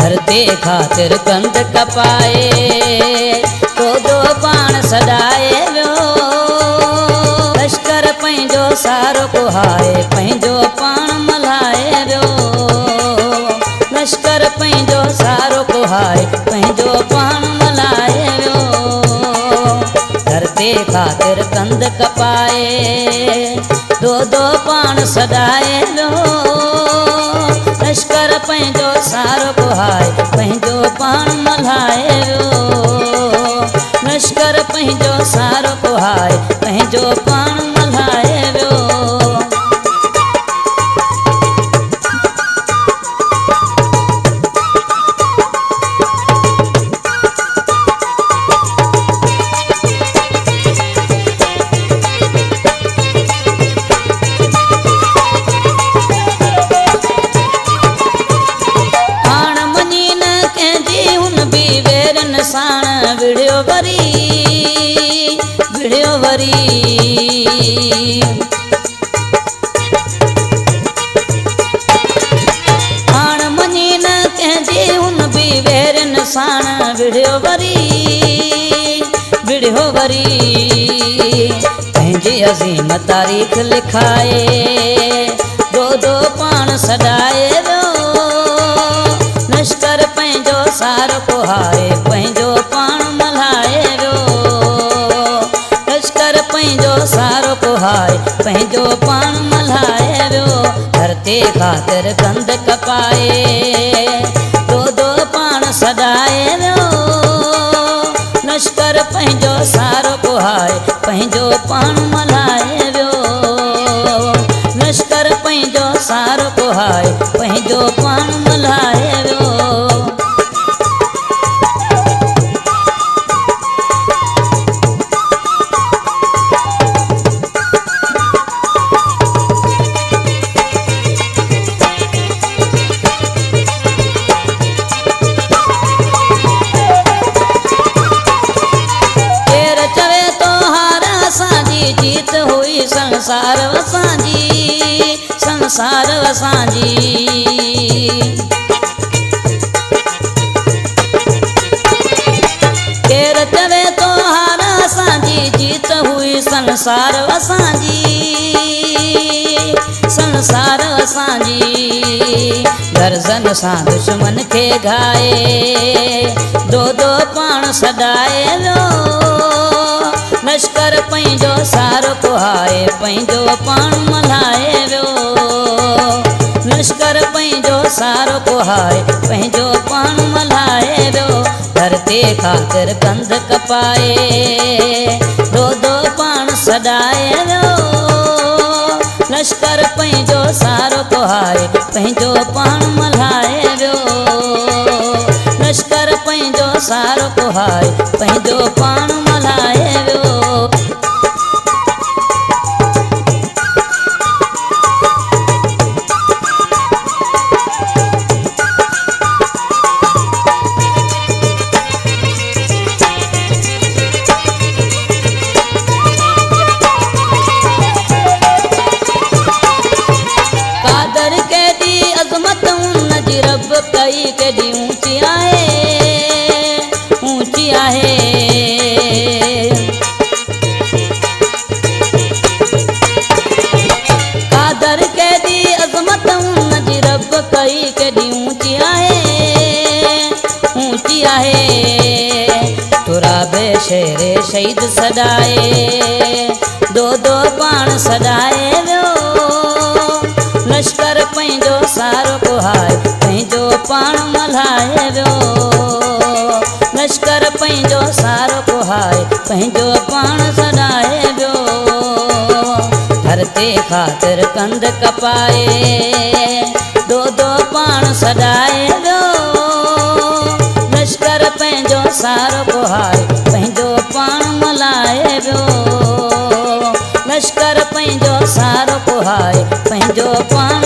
धरती खातिर कंध कपाए दो दो पाण सदाए वियो लश्कर पंहिंजो सारो कुहाए पंहिंजो पाण मल्हाए वियो लश्कर पंहिंजो सारो कुहाए पंहिंजो पाण मल्हाए वियो धरती खातिर कंध कपाए दो दो पाण सदाए वियो लश्कर पंहिंजो सारो कुहाए पंहिंजो पाण मल्हाए वियो लश्कर पंहिंजो सारो कुहाए पंहिंजो पाण मल्हाए वियो साण विड़ियो वरी हाण मञी न कंहिंजी हुन बि वेरन साण विड़ियो वरी पंहिंजी अज़ीम तारीख़ लिखाए दो दो पाण सदाए वियो लश्कर पंहिंजो सारो कुहाए पंहिंजो पाण मल्हाए वियो लश्कर पंहिंजो सारो कुहाए पंहिंजो पाण मल्हाए वियो धरती खातिर कंध कपाए दो दो पाण सदाए वियो लश्कर पंहिंजो सारो कुहाए पंहिंजो पाण मल्हाए वियो लश्कर पंहिंजो सारो कुहाए पंहिंजो पाण मल्हाए वियो जीत हुई संसार वसांजी केर चवे तो हार असांजी जीत हुई संसार वसांजी गर्जन सां दुश्मन खे घाए दो दो पाण सदाए वियो लश्कर पंहिंजो सारो कुहाए पंहिंजो पाण मल्हाए वियो लश्कर पंहिंजो सारो कुहाए पंहिंजो पाण मल्हाए वियो धरती खातिर कंध कपाए दो दो पाण सदाए वियो लश्कर पंहिंजो सारो कुहाए पंहिंजो पाण मल्हाए वियो लश्कर पंहिंजो सारो कुहाए पंहिंजो पाण मल्हाए वियो रब कई केॾी ऊंची आहे कादर केॾी अज़मत हुन जी रब कई केॾी ऊंची आहे तुरा बे शेरे शहीद सदाए दो दो पाण सदाए वियो लश्कर पंहिंजो सारो कुहाए पंहिंजो पाण मल्हाए वियो लश्कर पंहिंजो सारो कुहाए पंहिंजो पाण सदाए वियो धरती खातिर कंध कपाए दो दो पाण सदाए वियो लश्कर पंहिंजो सारो कुहाए पंहिंजो पाण मल्हाए वियो लश्कर पंहिंजो सारो कुहाए पंहिंजो पाण